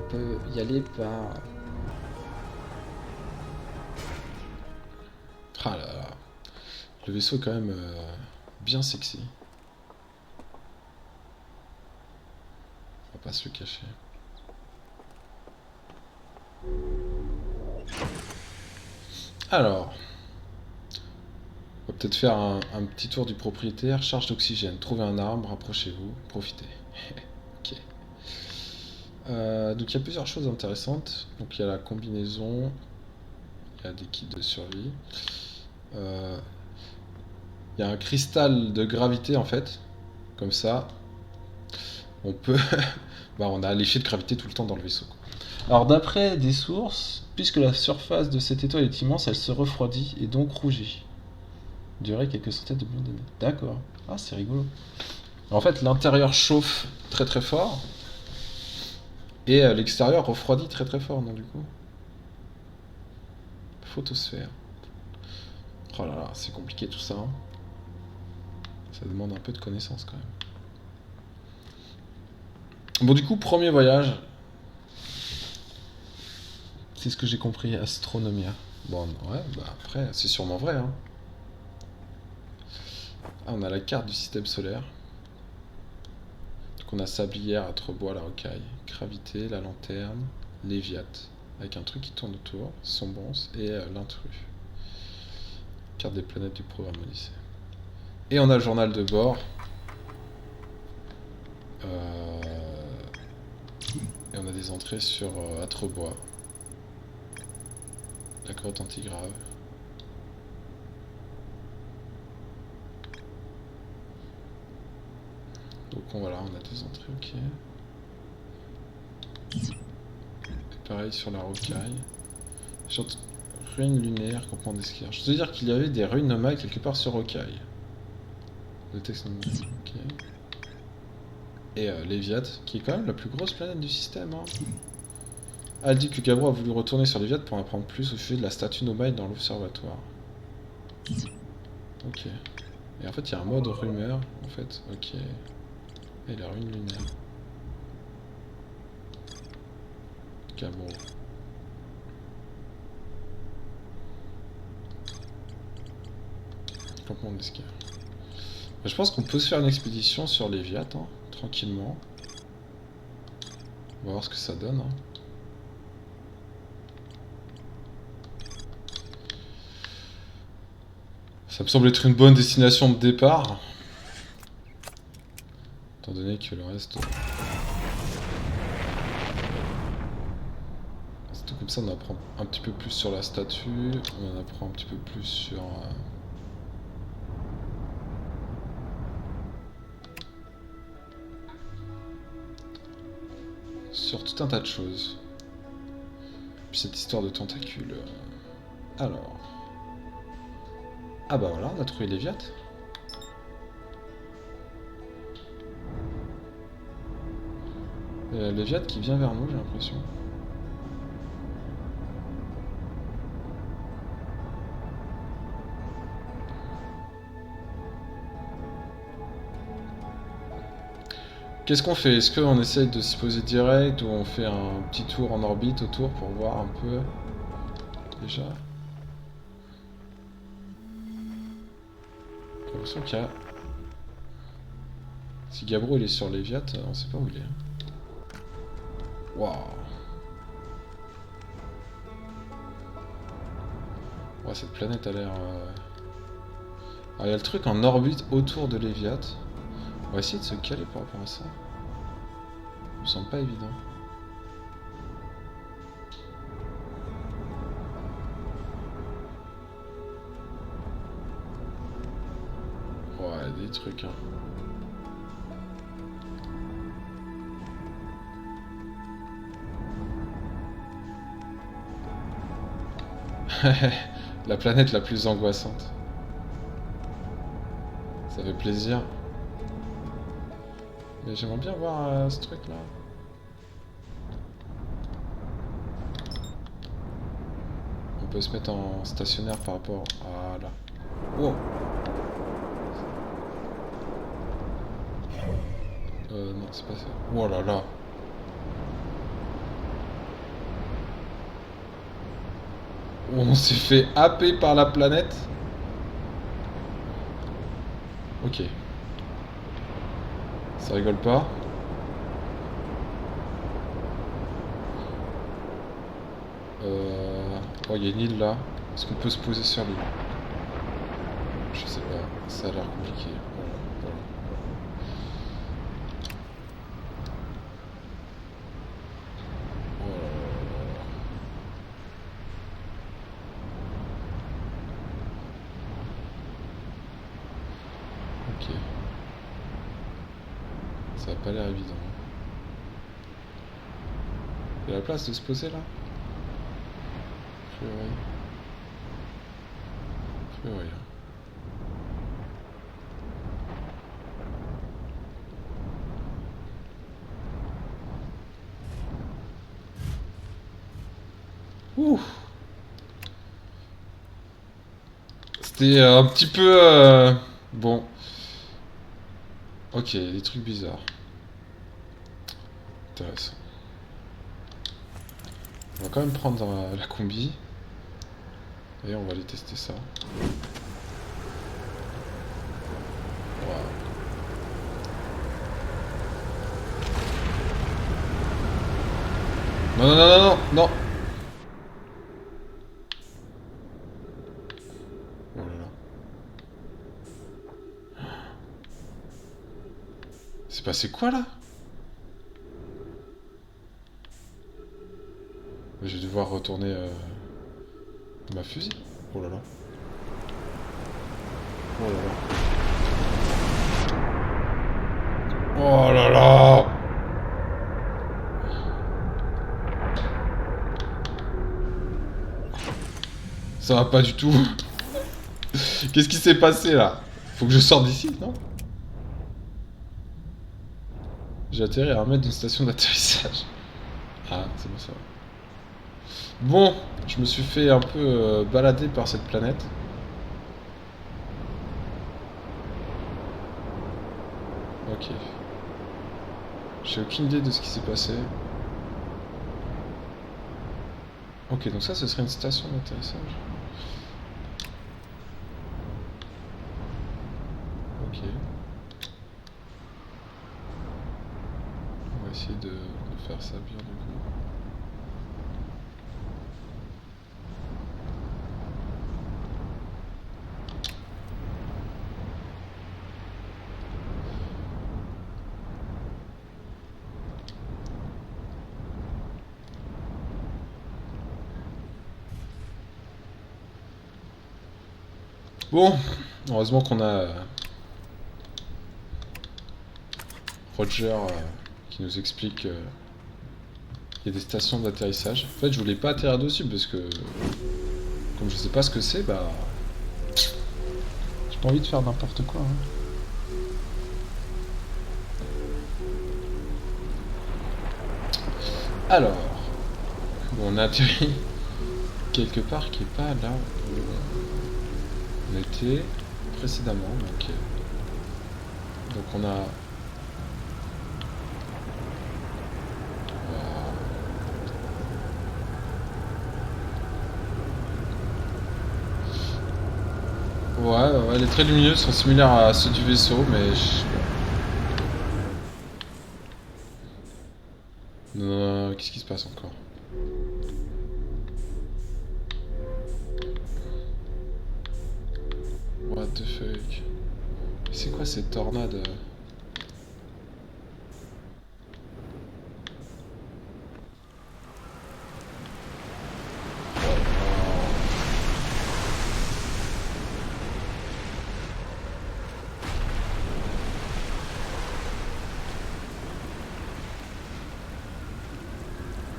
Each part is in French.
peut y aller par... Ah là là. Le vaisseau est quand même bien sexy. On va pas se le cacher. Alors, on va peut-être faire un petit tour du propriétaire. Charge d'oxygène. Trouvez un arbre, rapprochez-vous, profitez. Ok. Donc il y a plusieurs choses intéressantes. Donc il y a la combinaison, il y a des kits de survie. Il y a un cristal de gravité en fait. Comme ça, on peut... bah, on a l'effet de gravité tout le temps dans le vaisseau. Alors d'après des sources, puisque la surface de cette étoile est immense, elle se refroidit et donc rougit. Durer quelques centaines de millions d'années. D'accord. Ah, c'est rigolo. En fait, l'intérieur chauffe très très fort et l'extérieur refroidit très très fort, non du coup. Photosphère. Oh là là, c'est compliqué tout ça. Hein. Ça demande un peu de connaissances quand même. Bon, du coup, premier voyage. C'est ce que j'ai compris, Astronomia. Bon, ouais, bah après, c'est sûrement vrai. Hein. Ah, on a la carte du système solaire. Donc on a Sablière, Atrebois, la Rocaille, Gravité, la Lanterne, Léviat, avec un truc qui tourne autour, Sombrance et l'intrus. Carte des planètes du programme Odyssée. Et on a le journal de bord. Et on a des entrées sur Atrebois. La grotte antigrave. Donc voilà, on a des entrées, ok. Et pareil sur la Rocaille. Ruines lunaires, campement d'esquire. Je veux dire qu'il y avait des ruines nomades quelque part sur Rocaille. Le texte ok. Et Léviat, qui est quand même la plus grosse planète du système. Hein. Ah, elle dit que Gabro a voulu retourner sur Léviat pour en apprendre plus au sujet de la statue nomade dans l'observatoire. Ok. Et en fait, il y a un mode rumeur, en fait. Ok. Et la ruine lunaire. Gabro. Campement d'esquire. Je pense qu'on peut se faire une expédition sur Léviat, hein, tranquillement. On va voir ce que ça donne. Hein. Ça me semble être une bonne destination de départ. Étant donné que le reste... C'est tout comme ça, on apprend un petit peu plus sur la statue. On en apprend un petit peu plus sur... sur tout un tas de choses. Puis cette histoire de tentacules. Alors... Ah bah voilà, on a trouvé Léviat. Léviat qui vient vers nous, j'ai l'impression. Qu'est-ce qu'on fait? Est-ce qu'on essaye de s'y poser direct ou on fait un petit tour en orbite autour pour voir un peu déjà? J'ai l'impression qu'il y a... Si Gabro il est sur Léviat, on sait pas où il est. Waouh! Ouais, cette planète a l'air... Alors il y a le truc en orbite autour de Léviat. On va essayer de se caler par rapport à ça. Ça me semble pas évident. Ouais, des trucs, hein. La planète la plus angoissante. Ça fait plaisir. Mais j'aimerais bien voir ce truc là. On peut se mettre en stationnaire par rapport à là. Wow. Non, c'est pas ça. Oh là là. On s'est fait happer par la planète. Ok. Ça rigole pas. Oh, il y a une île là. Est-ce qu'on peut se poser sur l'île? Je sais pas. Ça a l'air compliqué. Voilà. Oh là là. Ok. Ça a pas l'air évident. Il y a la place de se poser là? A priori. A priori, hein. Ouh. C'était un petit peu... Bon. Ok, des trucs bizarres. Intéressant. On va quand même prendre la combi. Et on va aller tester ça. Wow. Non, non, non, non, non, non. Oh là là. C'est passé quoi là? Je vais devoir retourner ma fusil. Oh là là. Oh là là. Oh là là. Ça va pas du tout. Qu'est-ce qui s'est passé là? Faut que je sorte d'ici, non? J'ai atterri à 1 mètre d'une station d'atterrissage. Ah, c'est bon ça. Bon, je me suis fait un peu balader par cette planète. Ok. J'ai aucune idée de ce qui s'est passé. Ok, donc ça, ce serait une station d'atterrissage. Ok. On va essayer de faire ça bien du coup. Bon, heureusement qu'on a Roger qui nous explique qu'il y a des stations d'atterrissage. En fait, je voulais pas atterrir dessus parce que, comme je sais pas ce que c'est, bah. J'ai pas envie de faire n'importe quoi. Hein. Alors, bon, on a atterri quelque part qui est pas là où on était précédemment. Donc on a. Ouais, les traits lumineux sont similaires à ceux du vaisseau, mais non, qu'est-ce qui se passe encore? What the fuck? C'est quoi cette tornade?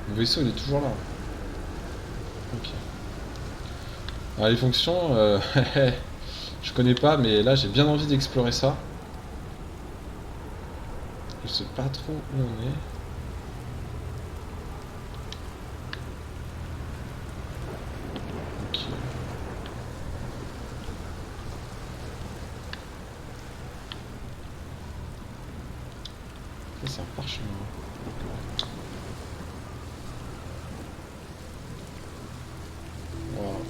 Le vaisseau il est toujours là. Ok. Alors les fonctions, je connais pas, mais là j'ai bien envie d'explorer ça. Je sais pas trop où on est. Ok. Ça c'est un parchemin. Wow.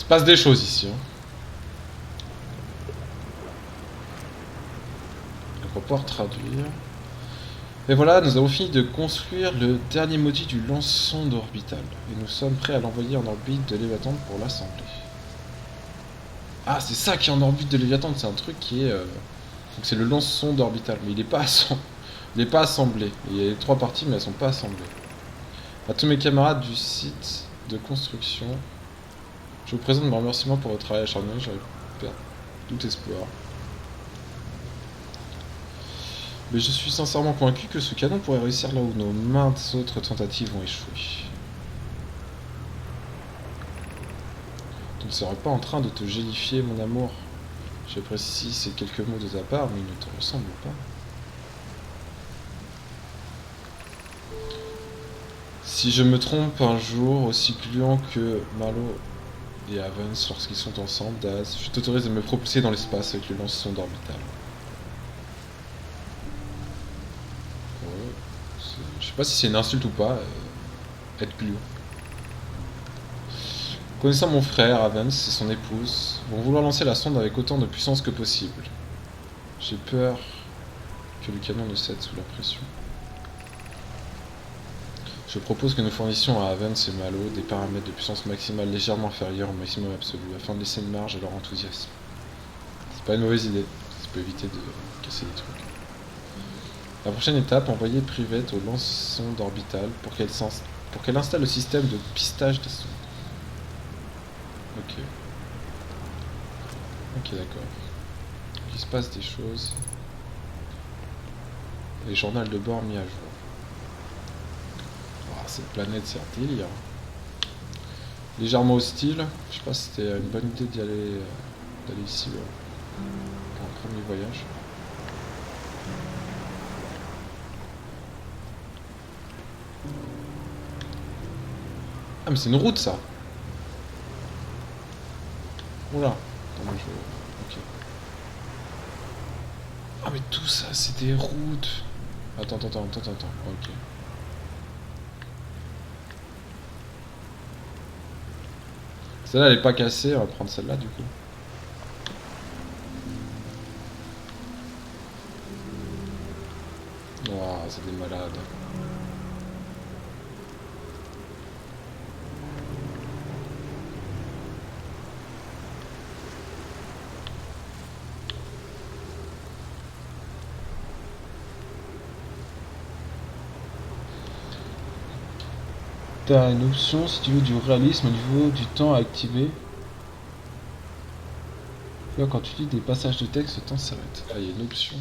passe des choses ici. Hein. Donc on va pouvoir traduire. Et voilà, nous avons fini de construire le dernier module du lance-sonde orbital. Et nous sommes prêts à l'envoyer en orbite de Léviathan pour l'assembler. Ah, c'est ça qui est en orbite de Léviathan, c'est un truc qui est... Donc c'est le lance-sonde orbital, mais il n'est pas, pas assemblé. Il y a les 3 parties, mais elles sont pas assemblées. À tous mes camarades du site de construction, je vous présente mes remerciements pour votre travail acharné, j'avais perdu tout espoir. Mais je suis sincèrement convaincu que ce canon pourrait réussir là où nos maintes autres tentatives ont échoué. Tu ne serais pas en train de te gélifier, mon amour. J'apprécie ces quelques mots de ta part, mais ils ne te ressemblent pas. Si je me trompe un jour, aussi gluant que Marlowe et Evans lorsqu'ils sont ensemble, Daz, je t'autorise à me propulser dans l'espace avec le lance-sonde orbital. Je sais pas si c'est une insulte ou pas, être gluant. Connaissant mon frère, Evans et son épouse, vont vouloir lancer la sonde avec autant de puissance que possible. J'ai peur que le canon ne cède sous la pression. Je propose que nous fournissions à Evans et Malo des paramètres de puissance maximale légèrement inférieurs au maximum absolu, afin de laisser une marge à leur enthousiasme. C'est pas une mauvaise idée, ça peut éviter de casser les trucs. La prochaine étape, envoyer Privette au lance-sonde orbital pour qu'elle installe le système de pistage des sondes. Ok. Ok, d'accord. Il se passe des choses. Et journal de bord mis à jour. Oh, cette planète, c'est un délire. Légèrement hostile. Je sais pas si c'était une bonne idée d'aller ici pour un premier voyage. Ah mais c'est une route ça. Oula. Attends, ok. Ah mais tout ça c'est des routes. Attends. Ok. Celle-là elle est pas cassée, on va prendre celle-là du coup. Waouh, c'est des malades. T'as une option si tu veux du réalisme au niveau du temps à activer. Là, quand tu lis des passages de texte, le temps s'arrête. Ah, il y a une option.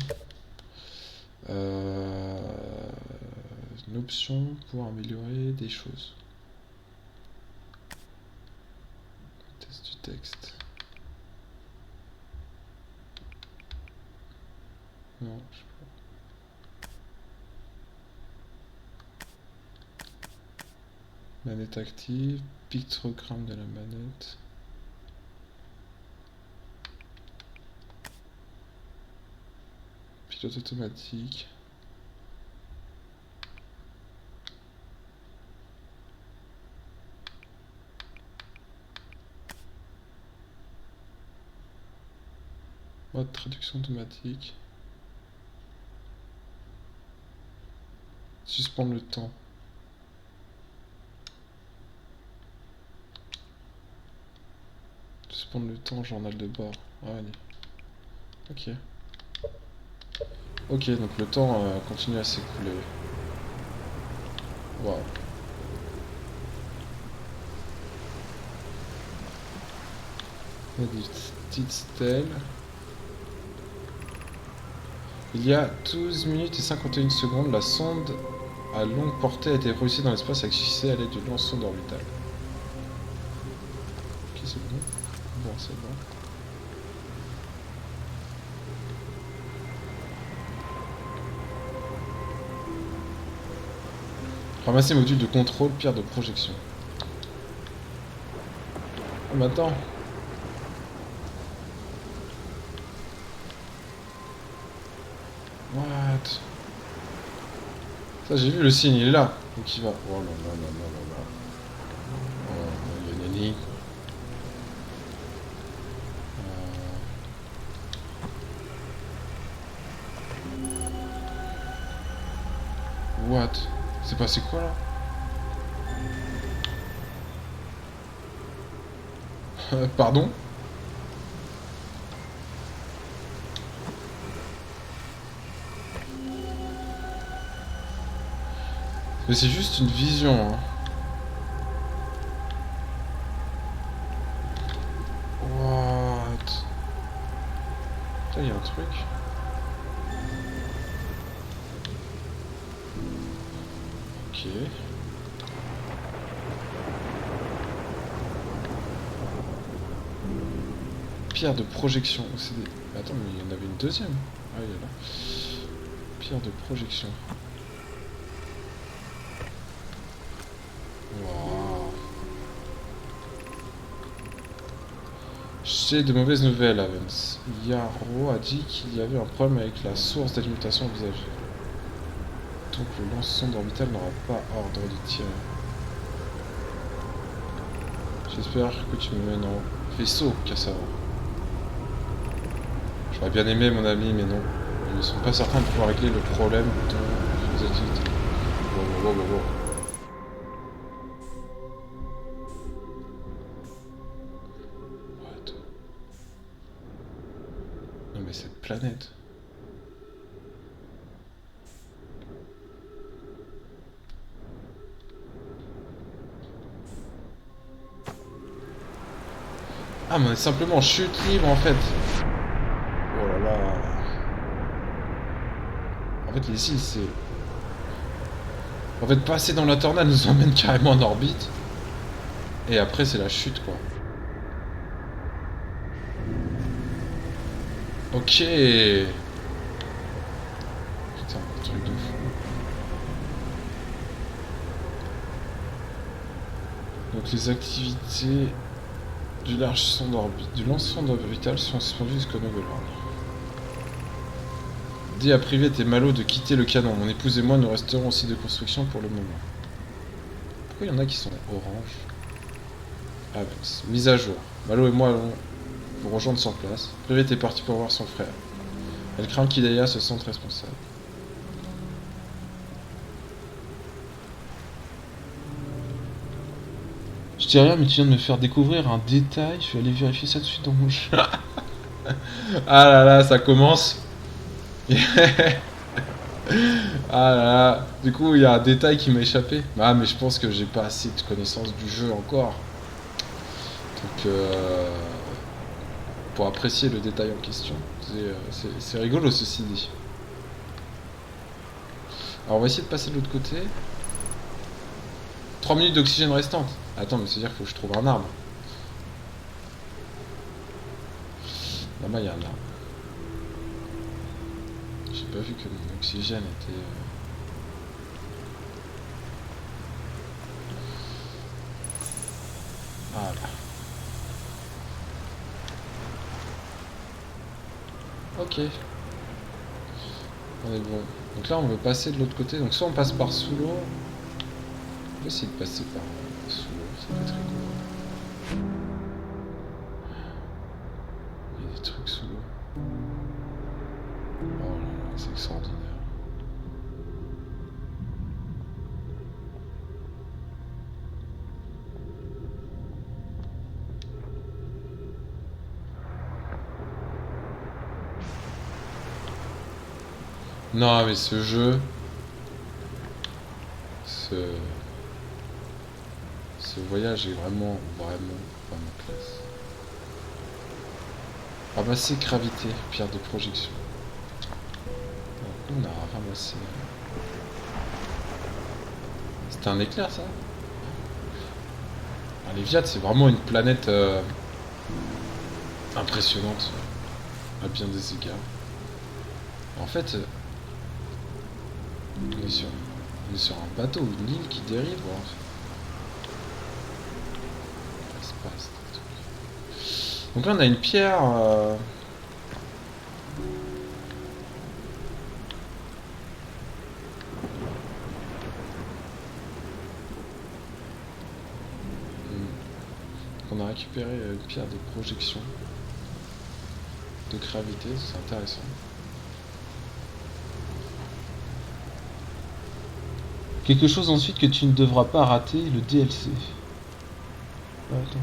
Une option pour améliorer des choses. Test du texte. Non, je sais pas. Manette active, pictogramme de la manette. Pilote automatique. Mode traduction automatique. Suspendre le temps. Suspendre le temps, journal de bord. Ah, allez. Ok. Ok, donc le temps continue à s'écouler. Waouh. Il y a des petites stèles. Il y a 12 minutes et 51 secondes, la sonde à longue portée a été propulsée dans l'espace avec succès à l'aide d'une lance-sonde orbitale. Ok, c'est bon. Bon, c'est bon. Ramasser module de contrôle, pierre de projection. Oh, mais attends. What? Ça, j'ai vu le signe, il est là. Donc il va. Oh là là là là là là. Oh, Yannani. What? C'est passé quoi là? Pardon? Mais c'est juste une vision, hein. What? Là, il y a un truc. Ok. Pierre de projection. Attends, mais il y en avait une deuxième. Ah, il est là. Pierre de projection. Waouh. J'ai de mauvaises nouvelles, Avens. Yaro a dit qu'il y avait un problème avec la source d'alimentation envisagée. Donc le lance-sonde orbital n'aura pas ordre de tirer. J'espère que tu me mènes en vaisseau, Cassava. J'aurais bien aimé, mon ami, mais non. Ils ne sont pas certains de pouvoir régler le problème de nos activités. Wow. What? Non mais cette planète. Ah mais on est simplement en chute libre en fait. Oh là là. En fait les îles c'est... En fait passer dans la tornade nous emmène carrément en orbite. Et après c'est la chute quoi. Ok. Putain, un truc de fou. Donc les activités du large sonde orbite, du lance-sonde orbital sont suspendues jusqu'au nouvel ordre. Dis à Privet et Malo de quitter le canon. Mon épouse et moi nous resterons au site de construction pour le moment. Pourquoi il y en a qui sont orange? Ah, mise à jour. Malo et moi allons vous rejoindre sur place. Privet est parti pour voir son frère. Elle craint qu'Hidaya se sente responsable. Je dis rien, mais tu viens de me faire découvrir un détail. Je vais aller vérifier ça tout de suite dans mon jeu. Ah là là, ça commence. Ah là là. Du coup, il y a un détail qui m'a échappé. Ah, mais je pense que j'ai pas assez de connaissances du jeu encore. Donc, pour apprécier le détail en question. C'est rigolo, ceci dit. Alors, on va essayer de passer de l'autre côté. 3 minutes d'oxygène restantes. Attends, mais c'est-à-dire qu'il faut que je trouve un arbre. Là-bas, il y a un arbre. J'ai pas vu que mon oxygène était... Ah là. Ok. On est bon. Donc là, on veut passer de l'autre côté. Donc soit on passe par sous l'eau. On peut essayer de passer par sous l'eau. Ça peut être rigolo. Il y a des trucs sous l'eau. Oh là là, c'est extraordinaire. Non, mais ce jeu... Ce voyage est vraiment classe. Ramasser gravité, pierre de projection. On a ramassé... C'était un éclair ça? Alors, les Viat, c'est vraiment une planète impressionnante à bien des égards. En fait, on est sur un bateau ou une île qui dérive. L'espace, des trucs. Donc là, on a une pierre. On a récupéré une pierre de projection de gravité, c'est intéressant. Quelque chose ensuite que tu ne devras pas rater, le DLC. Ah, attends.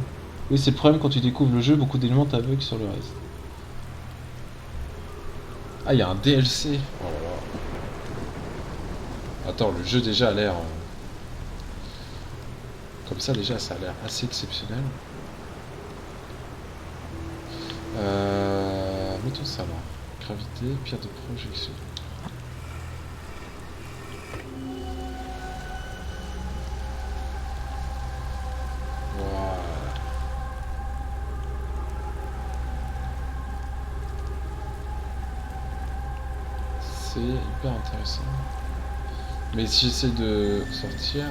Oui, c'est le problème quand tu découvres le jeu, beaucoup d'éléments t'aveuglent sur le reste. Ah, il y a un DLC. Oh là là. Attends, le jeu déjà a l'air... Comme ça déjà, ça a l'air assez exceptionnel. Mettons ça là. Gravité, pierre de projection. Voilà. C'est hyper intéressant. Mais si j'essaie de sortir...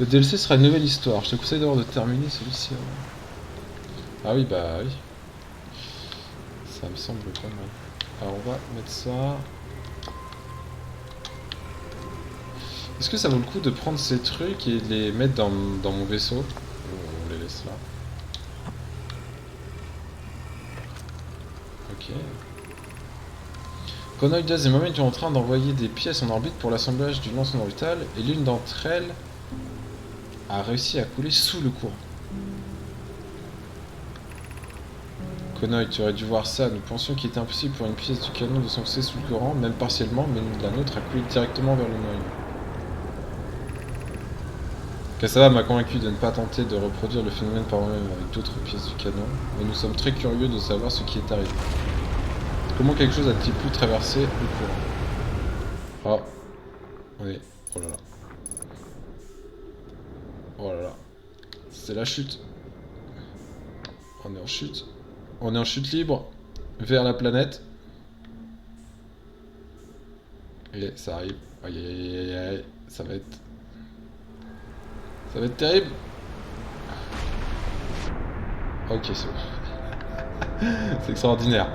Le DLC sera une nouvelle histoire. Je te conseille d'abord de terminer celui-ci. Ah oui, bah oui. Ça me semble pas mal. Alors on va mettre ça. Est-ce que ça vaut le coup de prendre ces trucs et de les mettre dans mon vaisseau? Ou on les laisse là. Ok. Konoidas et Moment sont en train d'envoyer des pièces en orbite pour l'assemblage du lance orbital et l'une d'entre elles a réussi à couler sous le courant. Konoï, tu aurais dû voir ça. Nous pensions qu'il était impossible pour une pièce du canon de s'enfoncer sous le courant, même partiellement, mais la nôtre a coulé directement vers le noyau. Kasava m'a convaincu de ne pas tenter de reproduire le phénomène par moi-même avec d'autres pièces du canon, mais nous sommes très curieux de savoir ce qui est arrivé. Comment quelque chose a-t-il pu traverser le courant? Oh. Oui. Oh là là. Oh là là. C'est la chute. On est en chute. On est en chute libre vers la planète. Et ça arrive. Aïe aïe aïe aïe. Ça va être... Ça va être terrible. Ok, c'est bon. C'est extraordinaire.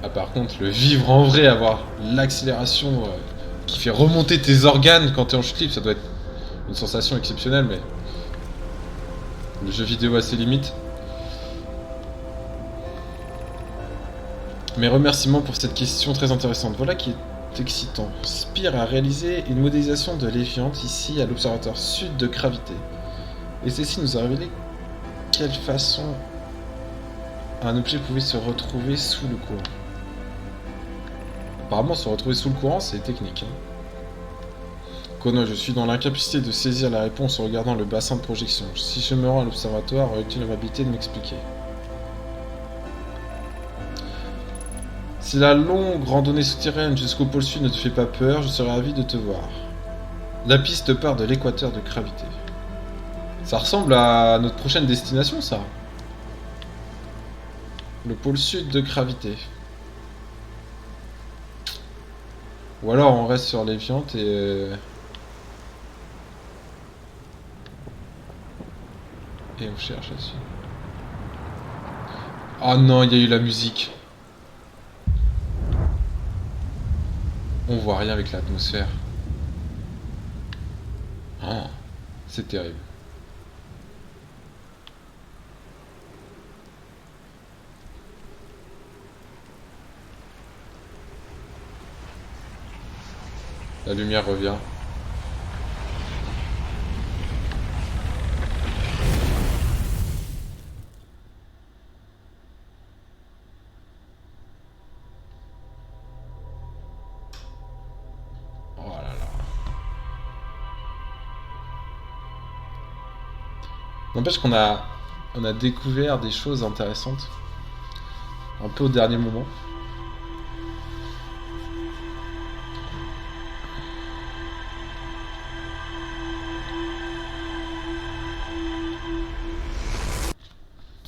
Ah, par contre, le vivre en vrai, avoir l'accélération qui fait remonter tes organes quand t'es en chute libre, ça doit être une sensation exceptionnelle, mais... Le jeu vidéo a ses limites. Mes remerciements pour cette question très intéressante. Voilà qui est excitant. Spire a réalisé une modélisation de Léviante ici à l'observatoire sud de Gravité. Et ceci nous a révélé quelle façon un objet pouvait se retrouver sous le courant. Apparemment, se retrouver sous le courant, c'est technique. Kono, je suis dans l'incapacité de saisir la réponse en regardant le bassin de projection. Si je me rends à l'observatoire, aurais-tu l'amabilité de m'expliquer? Si la longue randonnée souterraine jusqu'au pôle sud ne te fait pas peur, je serais ravi de te voir. La piste part de l'équateur de Gravité. Ça ressemble à notre prochaine destination, ça. Le pôle sud de Gravité. Ou alors on reste sur Léviante et on cherche là-dessus. Oh non, il y a eu la musique. On voit rien avec l'atmosphère. Oh, c'est terrible. La lumière revient. Oh là là. N'empêche qu'on a découvert des choses intéressantes. Un peu au dernier moment.